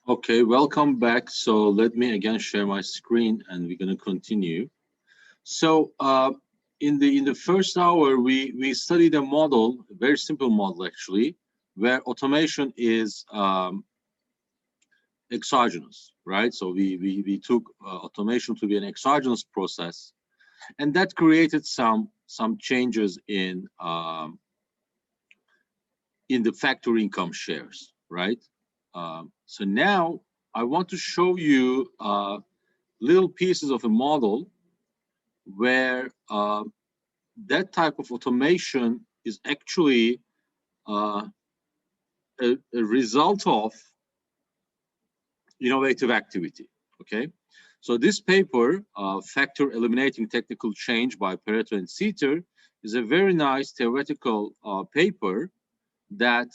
Okay, welcome back. So let me again share my screen, and we're going to continue. So in the first hour, we studied a model, a very simple model actually, where automation is exogenous, right? So we took automation to be an exogenous process, and that created some changes in the factor income shares, right? So now I want to show you little pieces of a model where that type of automation is actually uh, a result of innovative activity. Okay, so this paper, Factor Eliminating Technical Change by Pareto and Seater, is a very nice theoretical paper that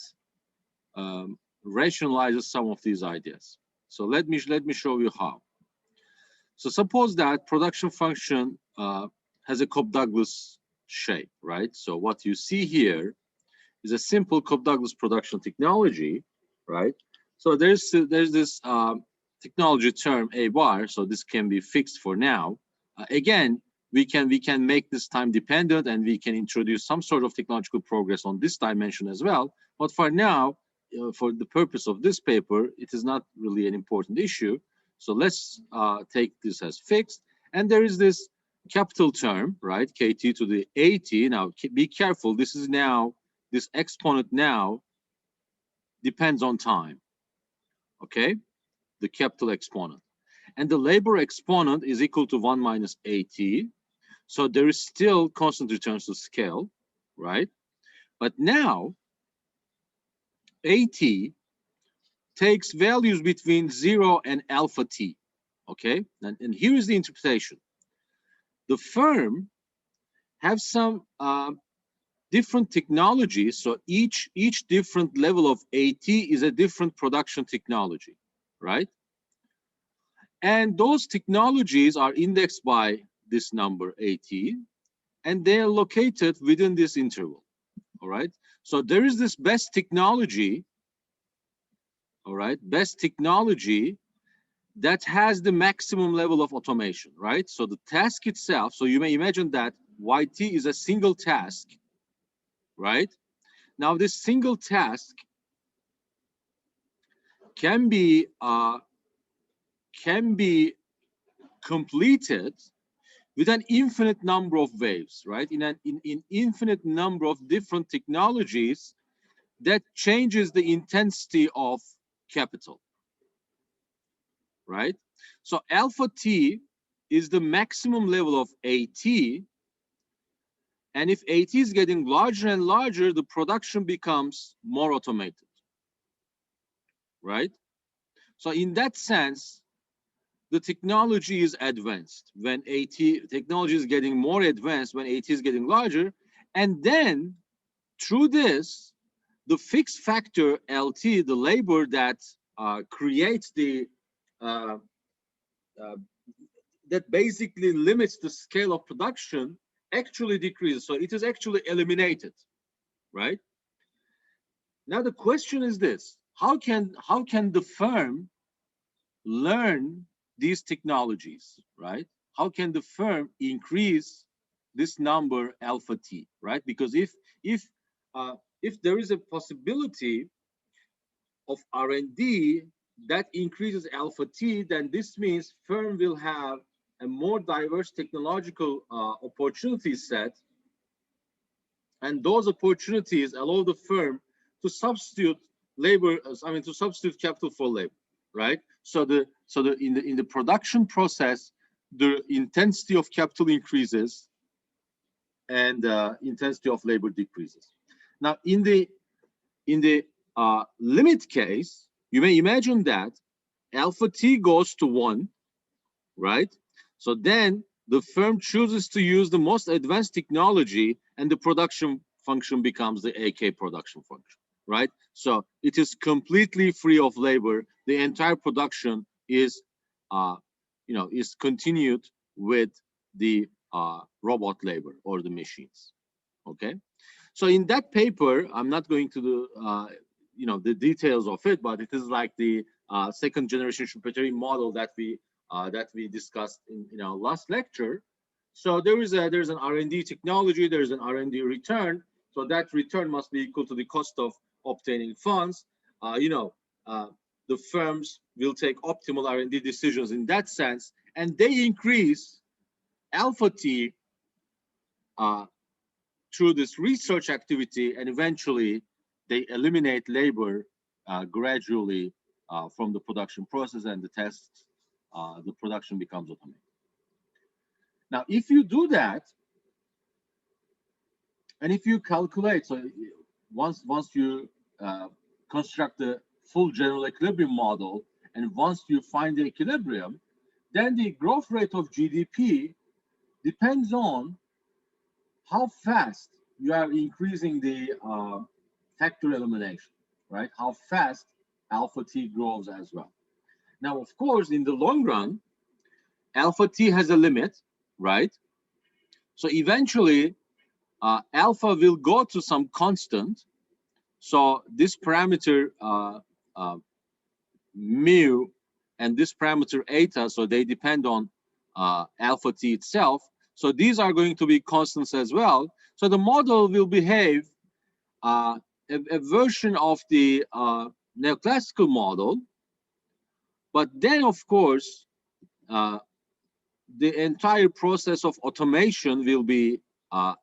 rationalizes some of these ideas. So let me show you how. So suppose that production function has a Cobb-Douglas shape, right? So what you see here is a simple Cobb-Douglas production technology, right? So there's this technology term A bar, so this can be fixed for now. Again, we can make this time dependent, and we can introduce some sort of technological progress on this dimension as well. But for now, for the purpose of this paper, it is not really an important issue. So let's take this as fixed. And there is this capital term, right? KT to the AT. Now, be careful. This exponent now depends on time, okay? The capital exponent. And the labor exponent is equal to 1 minus AT. So there is still constant returns to scale, right? But now AT takes values between 0 and alpha T, okay? And here is the interpretation. The firm have some different technologies. So each different level of AT is a different production technology, right? And those technologies are indexed by this number AT, and they are located within this interval. All right. So there is this best technology. All right, best technology that has the maximum level of automation, right? So the task itself. So you may imagine that YT is a single task, right? Now this single task can be completed with an infinite number of waves, right? In infinite number of different technologies that changes the intensity of capital, right? So alpha T is the maximum level of AT, and if AT is getting larger and larger, the production becomes more automated, right? So in that sense, the technology is advanced when AT technology is getting more advanced when AT is getting larger, and then through this, the fixed factor LT, the labor that creates uh, uh, that basically limits the scale of production, actually decreases. So it is actually eliminated, right? Now the question is this: how can the firm learn these technologies, right? How can the firm increase this number alpha T, right? Because if there is a possibility of R&D that increases alpha T, then this means firm will have a more diverse technological opportunity set, and those opportunities allow the firm to substitute labor, to substitute capital for labor, right? So in the production process, the intensity of capital increases and intensity of labor decreases. Now, in the limit case, you may imagine that alpha T goes to 1, right? So then the firm chooses to use the most advanced technology, and the production function becomes the AK production function, right? So it is completely free of labor. The entire production is, is continued with the robot labor or the machines. Okay. So in that paper, I'm not going to the details of it, but it is like the second generation Schumpeterian model that we discussed in our last lecture. So there's an R&D technology, there's an R&D return. So that return must be equal to the cost of obtaining funds. The firms will take optimal R&D decisions in that sense, and they increase alpha T through this research activity, and eventually they eliminate labor gradually from the production process, and the production becomes automated. Now, if you do that, and if you calculate, so once you construct the full general equilibrium model, and once you find the equilibrium, then the growth rate of GDP depends on how fast you are increasing the factor elimination, right? How fast alpha T grows as well. Now, of course, in the long run, alpha T has a limit, right? So eventually, alpha will go to some constant. So this parameter mu and this parameter eta, so they depend on alpha T itself. So these are going to be constants as well. So the model will behave a version of the neoclassical model, but then of course the entire process of automation will be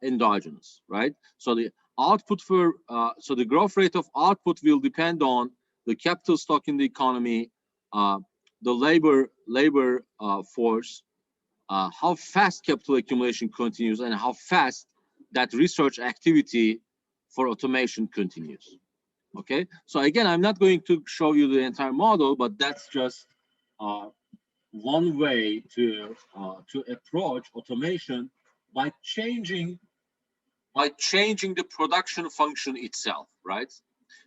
endogenous, right? So the output so the growth rate of output will depend on the capital stock in the economy, the labor force, how fast capital accumulation continues, and how fast that research activity for automation continues. Okay, so again, I'm not going to show you the entire model, but that's just one way to approach automation by changing the production function itself, right?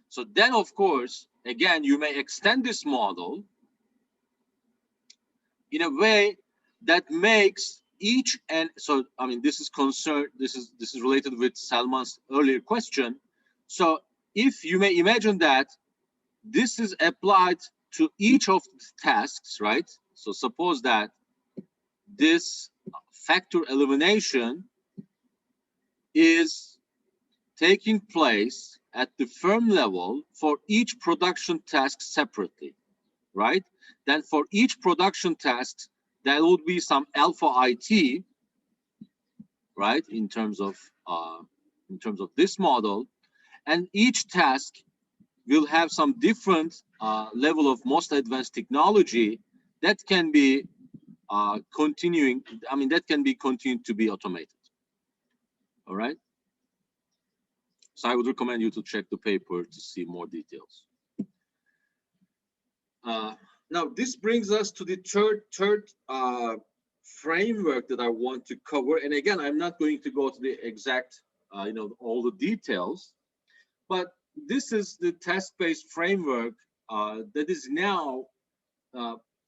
So then, of course, again, you may extend this model in a way that makes each, and so I mean this is related with Salman's earlier question. So if you may imagine that this is applied to each of the tasks, right? So suppose that this factor elimination is taking place at the firm level for each production task separately, right? Then for each production task, there would be some alpha IT, right? In terms of this model, and each task will have some different level of most advanced technology that can be continued to be automated. All right. So I would recommend you to check the paper to see more details. Now this brings us to the third framework that I want to cover. And again, I'm not going to go to the exact, all the details, but this is the task-based framework that is now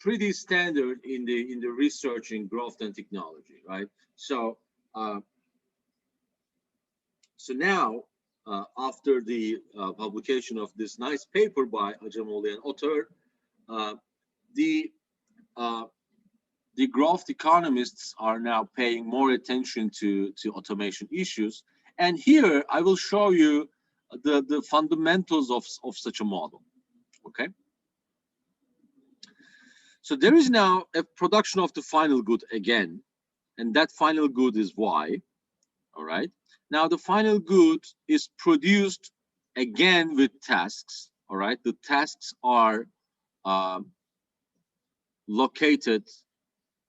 pretty standard in the research in growth and technology, right? So now, after the publication of this nice paper by Ajamoli and Otter, the growth economists are now paying more attention to automation issues. And here I will show you the fundamentals of such a model. Okay. So there is now a production of the final good again, and that final good is Y. All right. Now the final good is produced again with tasks. All right. The tasks are located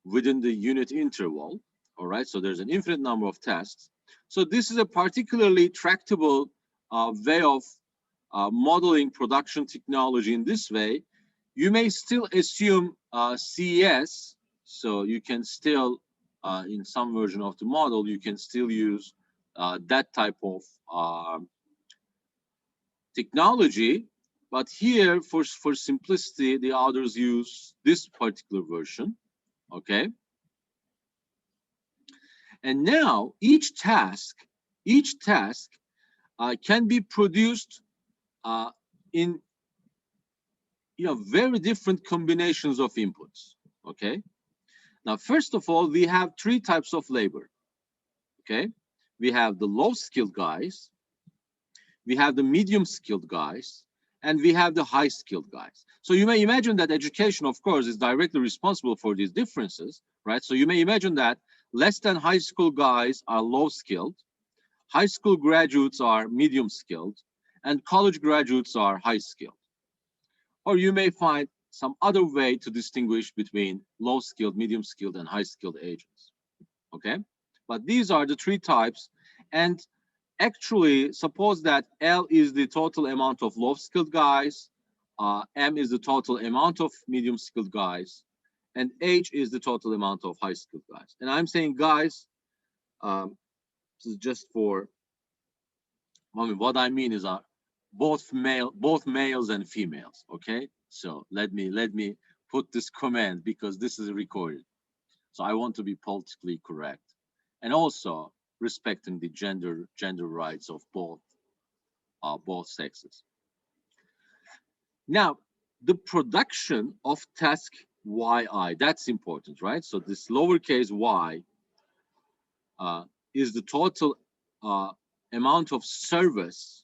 within the unit interval. All right. So there's an infinite number of tasks. So this is a particularly tractable way of modeling production technology. In this way, you may still assume CES. So you can still, in some version of the model, you can still use that type of technology. But here, for simplicity, the authors use this particular version. Okay. And now each task can be produced in very different combinations of inputs. Okay. Now, first of all, we have three types of labor. Okay. We have the low skilled guys, we have the medium skilled guys, and we have the high skilled guys. So you may imagine that education, of course, is directly responsible for these differences, right? So you may imagine that less than high school guys are low skilled, high school graduates are medium skilled, and college graduates are high skilled. Or you may find some other way to distinguish between low skilled, medium skilled, and high skilled agents. Okay? But these are the three types. And actually, suppose that L is the total amount of low skilled guys, M is the total amount of medium skilled guys, and H is the total amount of high skilled guys. And I'm saying guys, this is just for, what I mean is both males and females. Okay, so let me put this comment because this is recorded. So I want to be politically correct, and also respecting the gender rights of both sexes. Now, the production of task yi, that's important, right? So this lowercase y is the total amount of service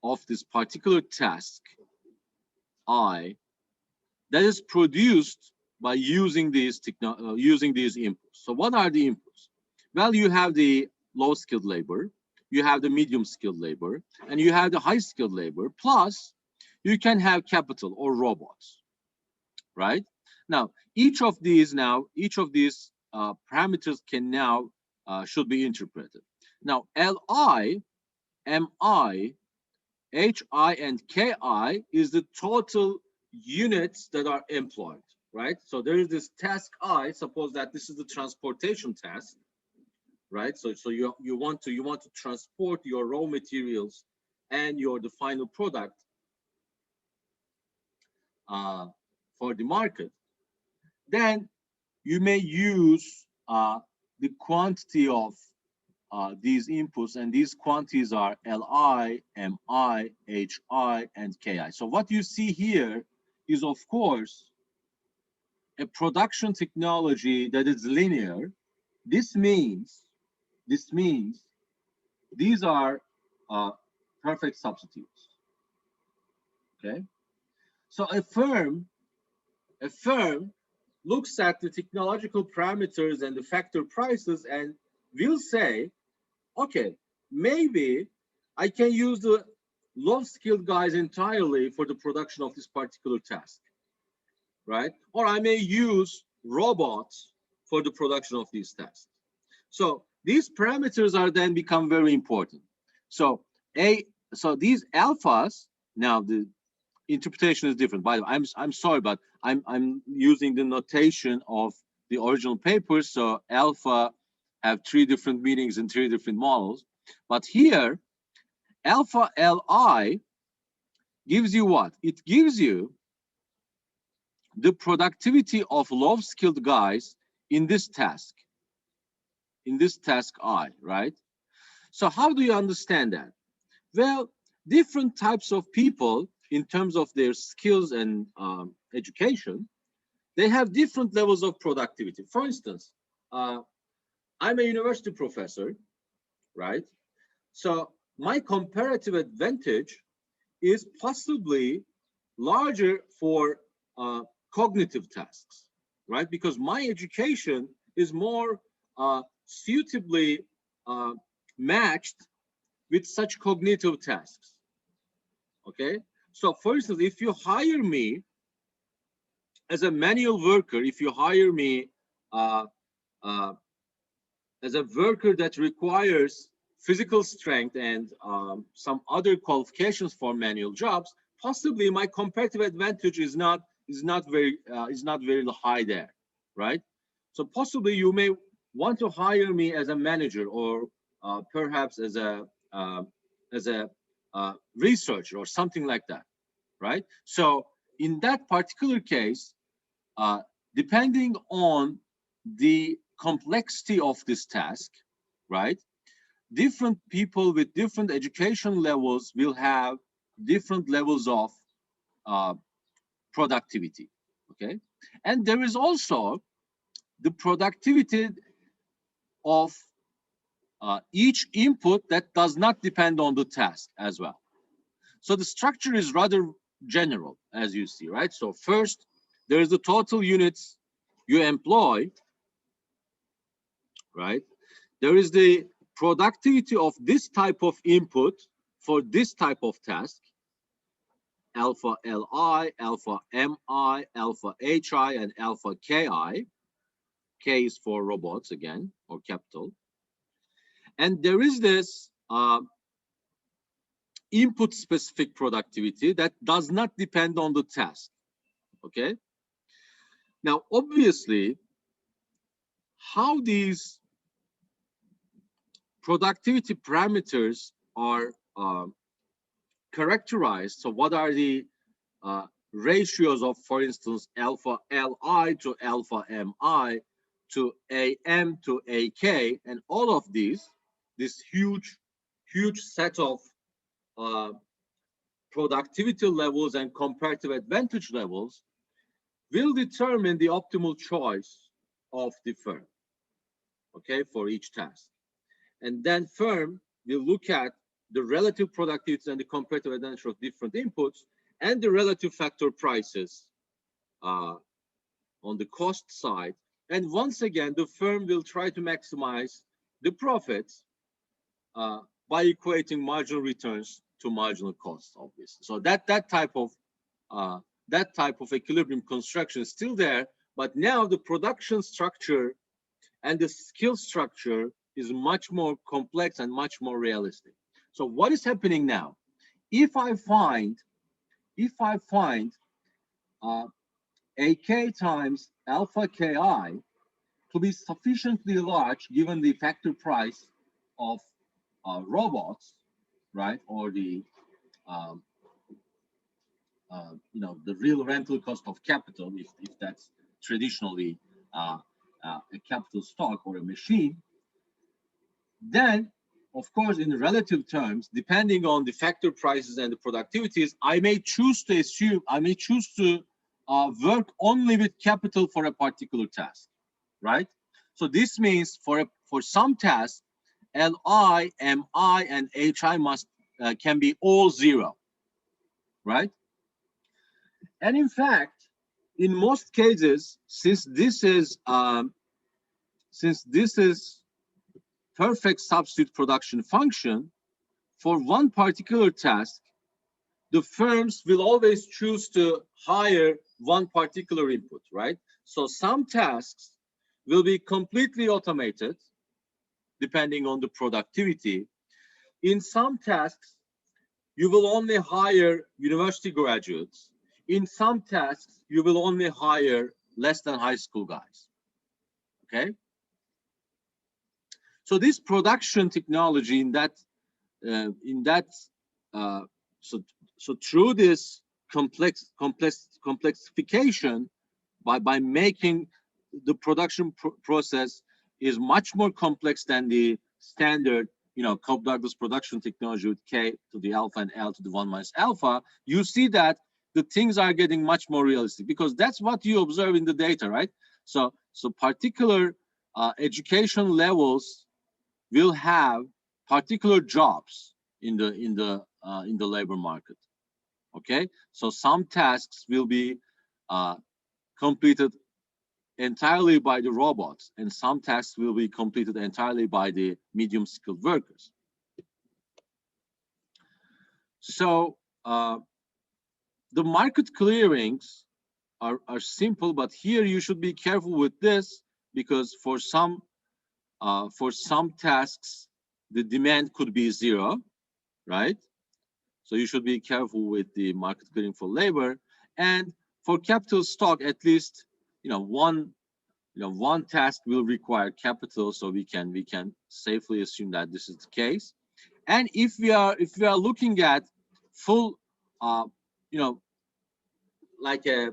of this particular task I that is produced by using these inputs. So what are the inputs? Well, you have the low skilled labor, you have the medium skilled labor, and you have the high skilled labor, plus you can have capital or robots, right? Now, each of these parameters can now should be interpreted. Now, Li, Mi, Hi, and Ki is the total units that are employed, right? So there is this task I. Suppose that this is the transportation task, right? So you want to transport your raw materials and the final product for the market. Then you may use the quantity of these inputs, and these quantities are Li, Mi, Hi, and Ki. So what you see here is, of course, a production technology that is linear. This means these are perfect substitutes. Okay, so a firm looks at the technological parameters and the factor prices and will say, okay, maybe I can use the low skilled guys entirely for the production of this particular task, right? Or I may use robots for the production of these tasks. So these parameters are then become very important. So these alphas, now the interpretation is different. By the way, I'm sorry, but I'm using the notation of the original papers. So alpha have three different meanings in three different models. But here, alpha Li gives you what? It gives you the productivity of low skilled guys in this task I, right? So how do you understand that? Well, different types of people, in terms of their skills and education, they have different levels of productivity. For instance, I'm a university professor, right? So my comparative advantage is possibly larger for cognitive tasks, right? Because my education is more suitably matched with such cognitive tasks. Okay, so for instance, if you hire me as a manual worker, if you hire me as a worker that requires physical strength and some other qualifications for manual jobs, possibly my comparative advantage is not very high there, right? So possibly you may want to hire me as a manager, or perhaps as a researcher or something like that, right? So in that particular case, depending on the complexity of this task, right, different people with different education levels will have different levels of productivity. Okay, and there is also the productivity of each input that does not depend on the task as well. So the structure is rather general, as you see, right? So first, there is the total units you employ, right? There is the productivity of this type of input for this type of task, alpha Li, alpha Mi, alpha Hi, and alpha Ki. K is for robots again, or capital. And there is this input specific productivity that does not depend on the task. Okay. Now, obviously, how these productivity parameters are characterized. So what are the ratios of, for instance, alpha Li to alpha Mi to Am to Ak, and all of these, this huge set of productivity levels and comparative advantage levels will determine the optimal choice of the firm, okay, for each task. And then firm will look at the relative productivity and the comparative advantage of different inputs and the relative factor prices on the cost side. And once again, the firm will try to maximize the profits by equating marginal returns to marginal costs, obviously. So that type of equilibrium construction is still there, but now the production structure and the skill structure is much more complex and much more realistic. So what is happening now? If I find AK times alpha Ki to be sufficiently large given the factor price of robots, right, or the um, the real rental cost of capital, if that's traditionally a capital stock or a machine, then of course in relative terms, depending on the factor prices and the productivities, I may choose to work only with capital for a particular task, right? So this means for some tasks, Li, Mi, and Hi can be all zero, right? And in fact, in most cases, since this is perfect substitute production function for one particular task, the firms will always choose to hire one particular input, right? So some tasks will be completely automated depending on the productivity. In some tasks, you will only hire university graduates. In some tasks, you will only hire less than high school guys. Okay. So this production technology so through this complexification, by making the production process is much more complex than the standard, Cobb-Douglas production technology with K to the alpha and L to the 1 minus alpha, you see that the things are getting much more realistic because that's what you observe in the data, right? So particular education levels will have particular jobs in the labor market. Okay, so some tasks will be completed entirely by the robots, and some tasks will be completed entirely by the medium skilled workers. So the market clearings are simple, but here you should be careful with this because for some tasks the demand could be zero, right? So you should be careful with the market clearing for labor, and for capital stock, at least one task will require capital, so we can safely assume that this is the case. And if we are looking at full, like a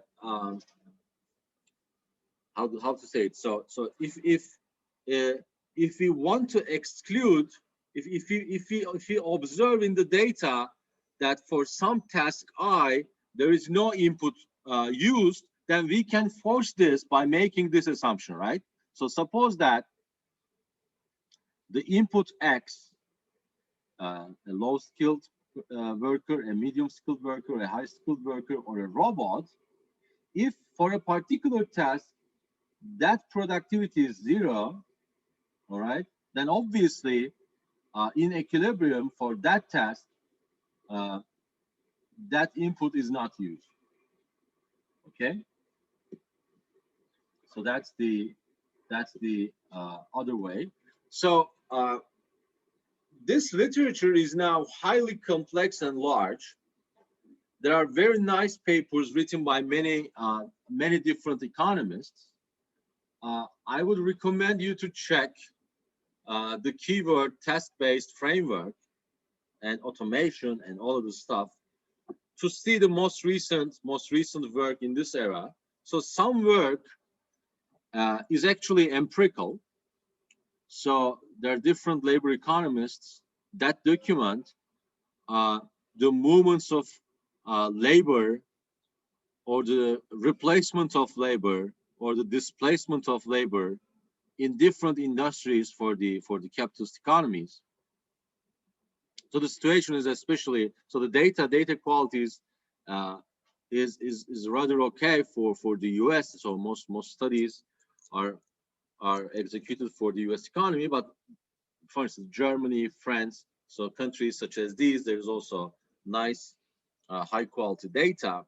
how to say it. So if we want to exclude, if we observe in the data that for some task I, there is no input used, then we can force this by making this assumption, right? So suppose that the input X, a low-skilled worker, a medium-skilled worker, a high-skilled worker, or a robot, if for a particular task that productivity is 0, all right, then obviously in equilibrium for that task, that input is not used. Okay, so that's the other way. So this literature is now highly complex and large. There are very nice papers written by many different economists. I would recommend you to check the keyword task-based framework and automation and all of the stuff to see the most recent work in this era. So some work is actually empirical. So there are different labor economists that document the movements of labor, or the replacement of labor, or the displacement of labor in different industries for the capitalist economies. So the situation is especially, so the data quality is rather okay for the US. So most studies are executed for the US economy, but for instance, Germany, France, so countries such as these, there's also nice high quality data.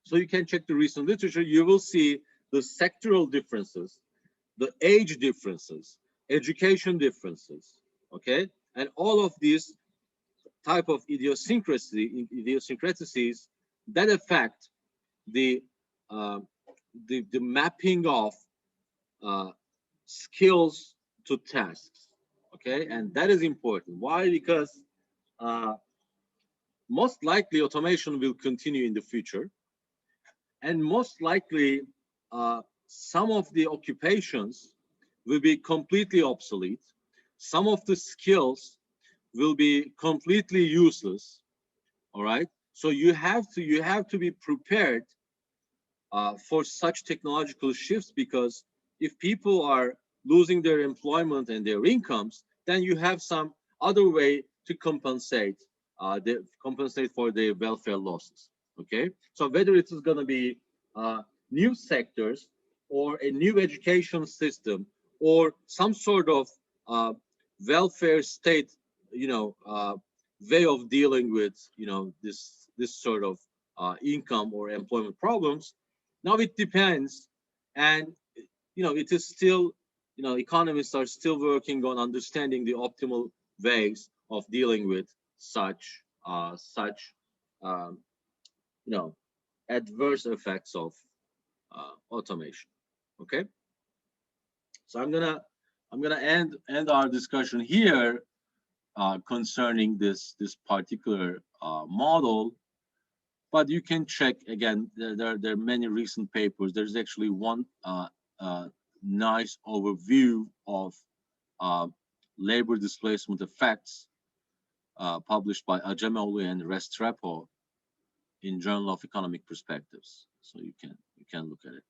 So you can check the recent literature. You will see the sectoral differences, the age differences, education differences, okay? And all of these type of idiosyncrasies that affect the mapping of skills to tasks, okay? And that is important. Why? Because most likely automation will continue in the future, and most likely some of the occupations will be completely obsolete. Some of the skills will be completely useless. All right. So you have to be prepared for such technological shifts, because if people are losing their employment and their incomes, then you have some other way to compensate for the welfare losses. Okay. So whether it is going to be new sectors, or a new education system, or some sort of welfare state, way of dealing with, this sort of income or employment problems. Now it depends, and it is still, economists are still working on understanding the optimal ways of dealing with such um, adverse effects of automation. Okay, so I'm gonna end our discussion here concerning this particular model. But you can check again. There are many recent papers. There's actually one nice overview of labor displacement effects published by Acemoğlu and Restrepo in Journal of Economic Perspectives. So you can look at it.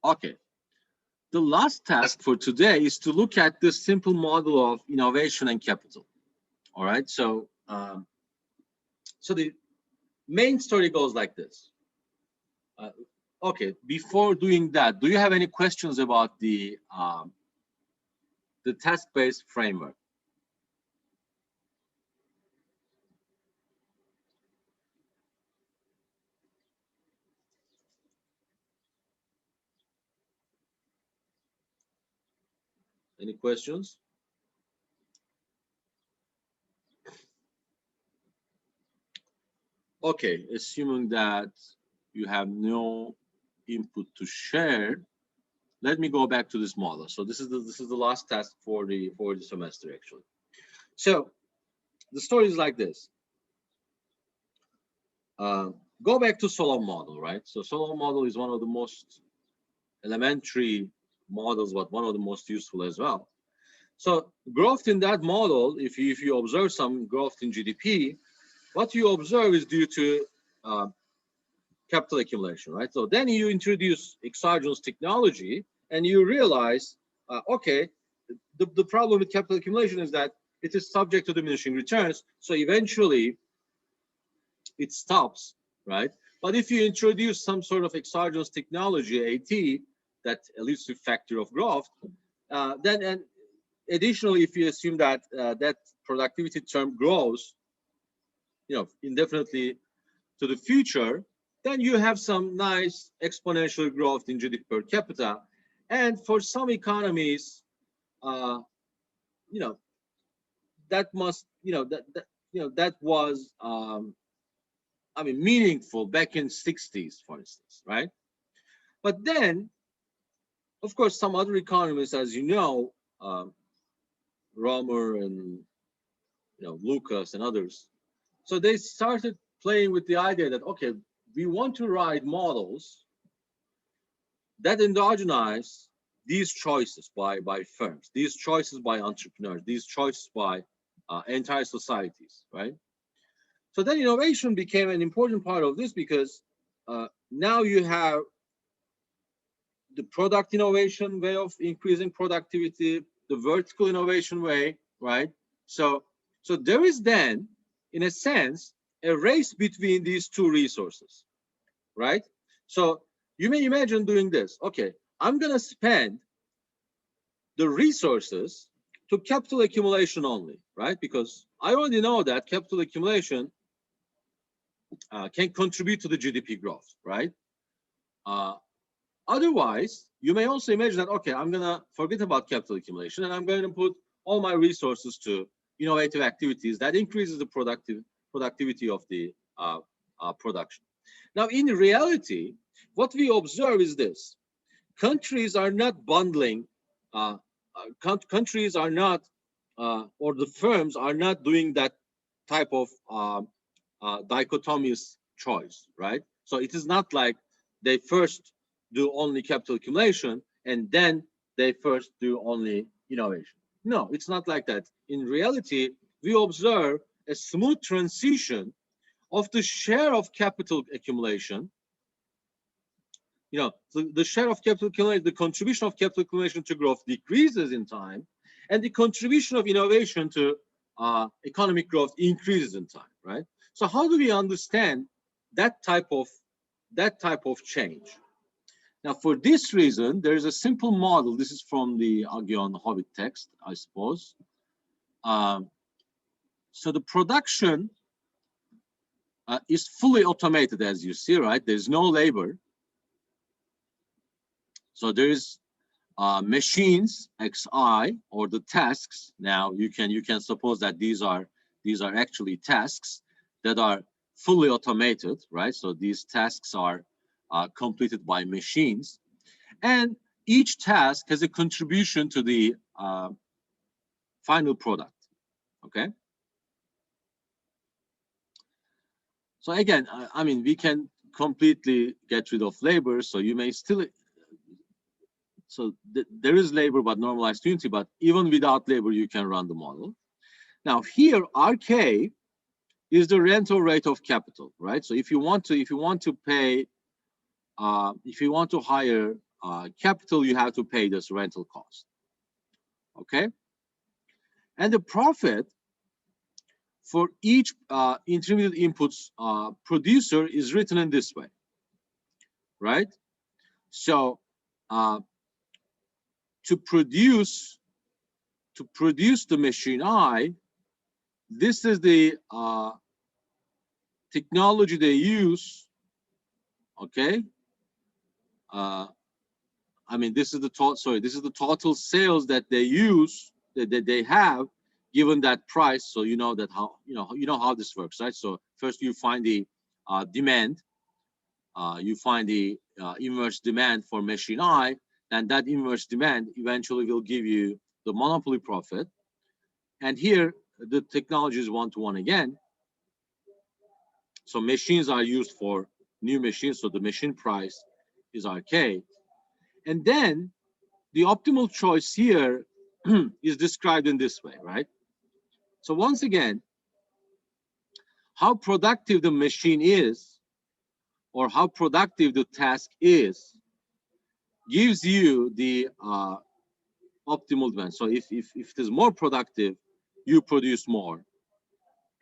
Okay. The last task for today is to look at this simple model of innovation and capital. All right. So so the main story goes like this. Okay, before doing that, do you have any questions about the task-based framework? Any questions? Okay, assuming that you have no input to share, let me go back to this model. So this is the last task for the semester, actually. So the story is like this. Go back to Solon model, right? So Solon model is one of the most elementary models, but one of the most useful as well. So growth in that model, if you observe some growth in GDP, what you observe is due to capital accumulation, right? So then you introduce exogenous technology and you realize, okay, the problem with capital accumulation is that it is subject to diminishing returns. So eventually it stops, right? But if you introduce some sort of exogenous technology, AT, that leads to factor of growth, then and additionally, if you assume that that productivity term grows, indefinitely to the future, then you have some nice exponential growth in GDP per capita. And for some economies, you know, that must, that was, meaningful back in 60s, for instance, right? But then, of course, some other economists, as you know, Romer and Lucas and others, so they started playing with the idea that, okay, we want to write models that endogenize these choices by firms, these choices by entrepreneurs, these choices by entire societies, right? So then innovation became an important part of this because now you have the product innovation way of increasing productivity, the vertical innovation way, right? So there is then, in a sense, a race between these two resources, right? So you may imagine doing this. Okay, I'm going to spend the resources to capital accumulation only, right? Because I already know that capital accumulation can contribute to the GDP growth, right? Otherwise, you may also imagine that, okay, I'm going to forget about capital accumulation and I'm going to put all my resources to innovative activities that increases the productivity of the production. Now, in reality, what we observe is this. Countries are not bundling, countries are not, or the firms are not doing that type of dichotomous choice, right? So it is not like they first do only capital accumulation and then they first do only innovation. No, it's not like that. In reality, we observe a smooth transition of the share of capital accumulation. The share of capital accumulation, the contribution of capital accumulation to growth decreases in time, and the contribution of innovation to economic growth increases in time, right? So how do we understand that type of change? Now, for this reason, there is a simple model. This is from the Agion Hobbit text, I suppose. So the production is fully automated, as you see, right? There's no labor. So there is machines xi, or the tasks. Now you can suppose that these are actually tasks that are fully automated, right? So these tasks are completed by machines, and each task has a contribution to the final product. Okay. So again, we can completely get rid of labor. So you may still, there is labor but normalized unity, but even without labor, you can run the model. Now here, RK is the rental rate of capital, right? So if you want to pay, if you want to hire capital, you have to pay this rental cost. Okay. And the profit for each intermediate inputs producer is written in this way, right? So to produce the machine I, this is the technology they use. Okay. This is the total sales that they use, that they have, given that price. So you know how this works, right? So first you find the demand, you find the inverse demand for machine I, and that inverse demand eventually will give you the monopoly profit. And here the technology is one-to-one again. So machines are used for new machines, so the machine price is RK. And then the optimal choice here is described in this way, right? So once again, how productive the machine is, or how productive the task is, gives you the optimal demand. So if it is more productive, you produce more,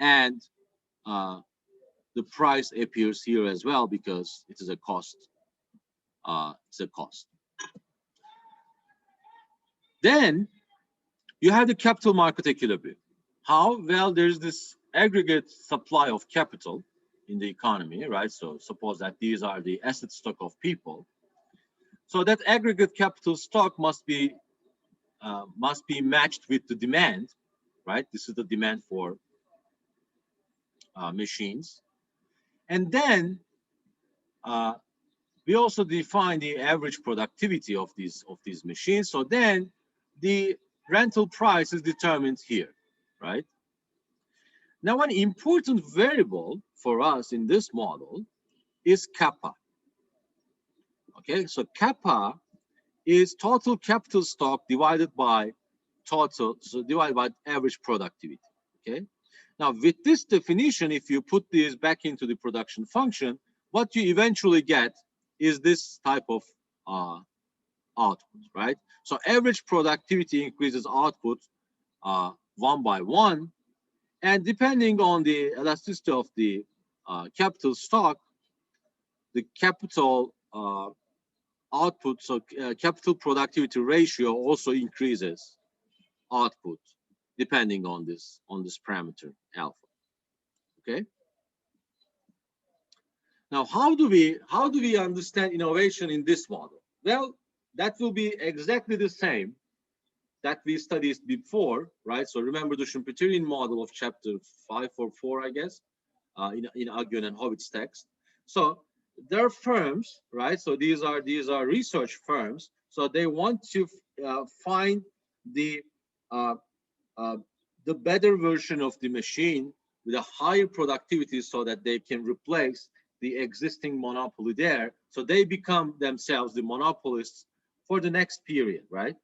and the price appears here as well because it is a cost. It's a cost. Then you have the capital market equilibrium. How? Well, there's this aggregate supply of capital in the economy, right? So suppose that these are the asset stock of people. So that aggregate capital stock must be matched with the demand, right? This is the demand for machines. And then we also define the average productivity of these machines. So then the rental price is determined here, right? Now, an important variable for us in this model is kappa. Okay, so kappa is total capital stock divided by average productivity. Okay, now with this definition, if you put this back into the production function, what you eventually get is this type of output, right? So average productivity increases output one by one, and depending on the elasticity of the capital stock, the capital output, so capital productivity ratio also increases output depending on this parameter alpha. Okay. Now, how do we understand innovation in this model? Well, that will be exactly the same that we studied before, right? So remember the Schumpeterian model of chapter 544, I guess, in Agyon and Howitt's text. So there are firms, right? So these are research firms. So they want to find the better version of the machine with a higher productivity, so that they can replace the existing monopoly there. So they become themselves the monopolists for the next period, right?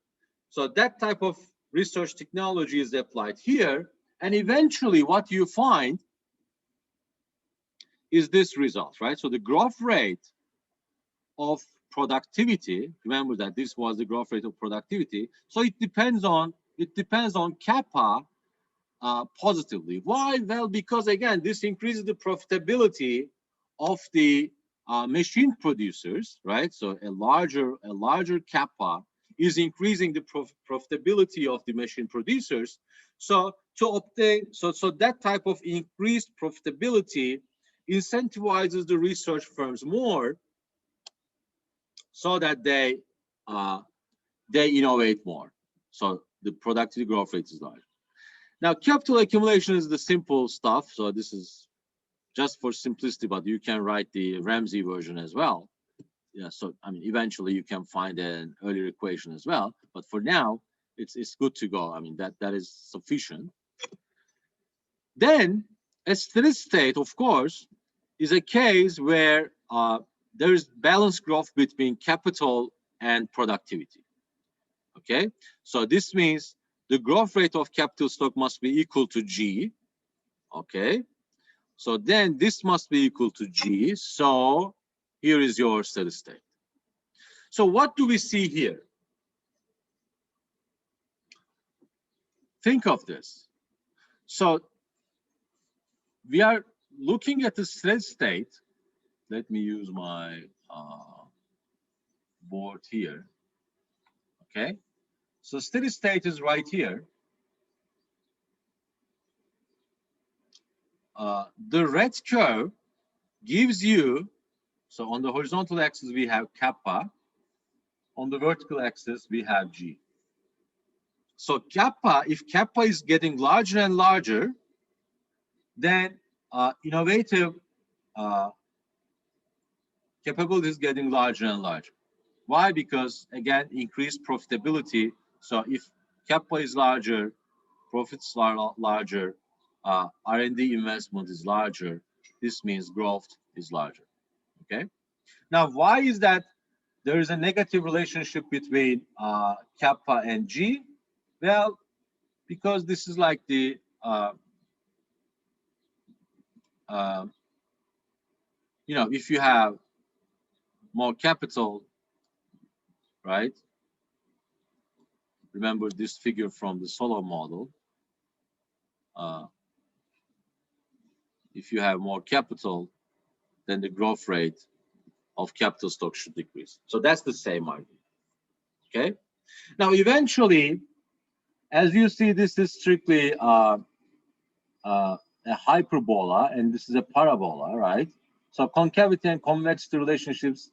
So that type of research technology is applied here, and eventually what you find is this result, right? So the growth rate of productivity, remember that this was the growth rate of productivity. So it depends on kappa positively. Why? Well, because again, this increases the profitability of the machine producers, right? So a larger kappa is increasing the profitability of the machine producers. So to obtain, so that type of increased profitability incentivizes the research firms more, so that they innovate more. So the productivity growth rate is larger. Now, capital accumulation is the simple stuff. So this is just for simplicity, but you can write the Ramsey version as well. Yeah, so I mean, eventually you can find an earlier equation as well. But for now, it's good to go. I mean, that is sufficient. Then a steady state, of course, is a case where there is balanced growth between capital and productivity. Okay, so this means the growth rate of capital stock must be equal to G. Okay, so then this must be equal to G. So here is your steady state. So what do we see here? Think of this. So we are looking at the steady state. Let me use my board here. Okay, so steady state is right here. The red curve gives you, so on the horizontal axis we have kappa, on the vertical axis we have G. So kappa, if kappa is getting larger and larger, then innovative capability is getting larger and larger. Why? Because again, increased profitability. So if kappa is larger, profits are larger, R&D investment is larger, this means growth is larger. Okay. Now, why is that there is a negative relationship between kappa and G? Well, because this is like the you know, if you have more capital, right? Remember this figure from the Solo model. If you have more capital, then the growth rate of capital stock should decrease. So that's the same argument. Okay. Now, eventually, as you see, this is strictly a hyperbola, and this is a parabola, right? So concavity and convexity relationships,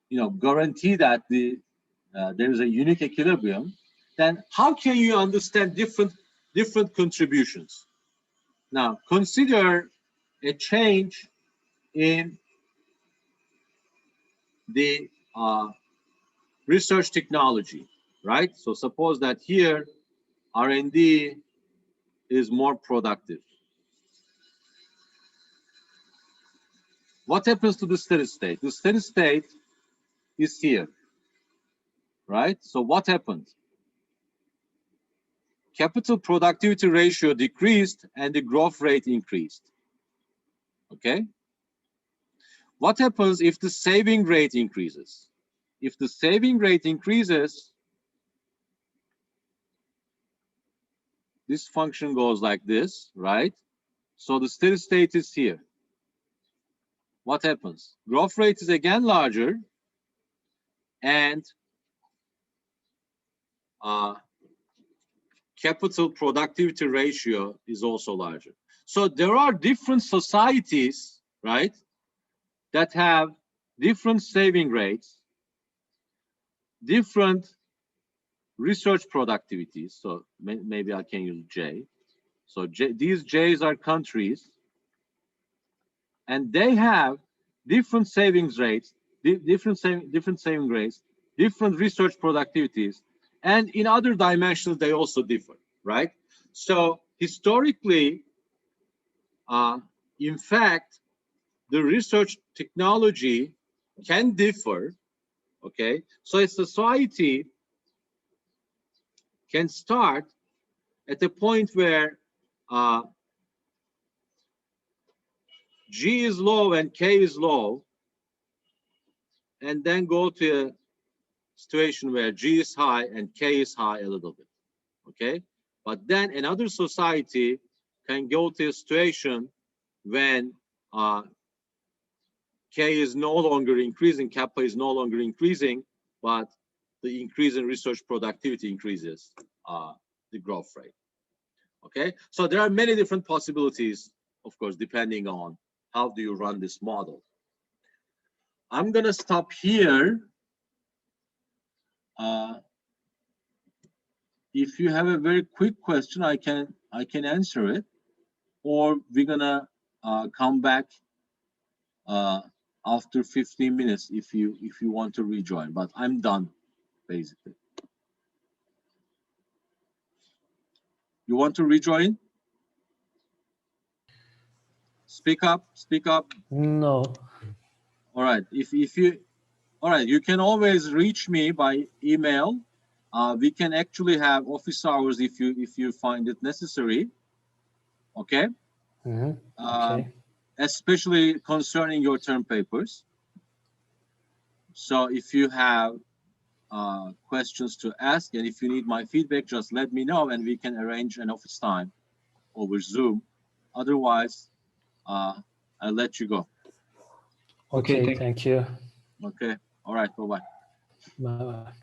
you know, guarantee that there is a unique equilibrium. Then how can you understand different contributions? Now, consider a change in the research technology, right? So suppose that here R&D is more productive. What happens to the steady state? The steady state is here, right? So what happened? Capital productivity ratio decreased and the growth rate increased. Okay? What happens if the saving rate increases? If the saving rate increases, this function goes like this, right? So the steady state is here. What happens? Growth rate is again larger, and capital productivity ratio is also larger. So there are different societies, right, that have different saving rates, different research productivities. So maybe I can use J. So these J's are countries, and they have different savings rates, different saving rates, different research productivities, and in other dimensions they also differ, right? So historically, in fact, the research technology can differ. Okay, so a society can start at a point where G is low and K is low, and then go to a situation where G is high and K is high a little bit. Okay, but then another society can go to a situation when K is no longer increasing, kappa is no longer increasing, but the increase in research productivity increases the growth rate. Okay, so there are many different possibilities, of course, depending on how do you run this model. I'm gonna stop here. If you have a very quick question, I can answer it, or we're gonna come back after 15 minutes if you want to rejoin. But I'm done, basically. You want to rejoin? Speak up, speak up. No. All right. If you, all right, you can always reach me by email. We can actually have office hours if you find it necessary. Okay. Okay. Especially concerning your term papers. So if you have questions to ask, and if you need my feedback, just let me know, and we can arrange an office time over Zoom. Otherwise, I'll let you go. Okay, thank you. Okay. All right. Bye-bye. Bye-bye.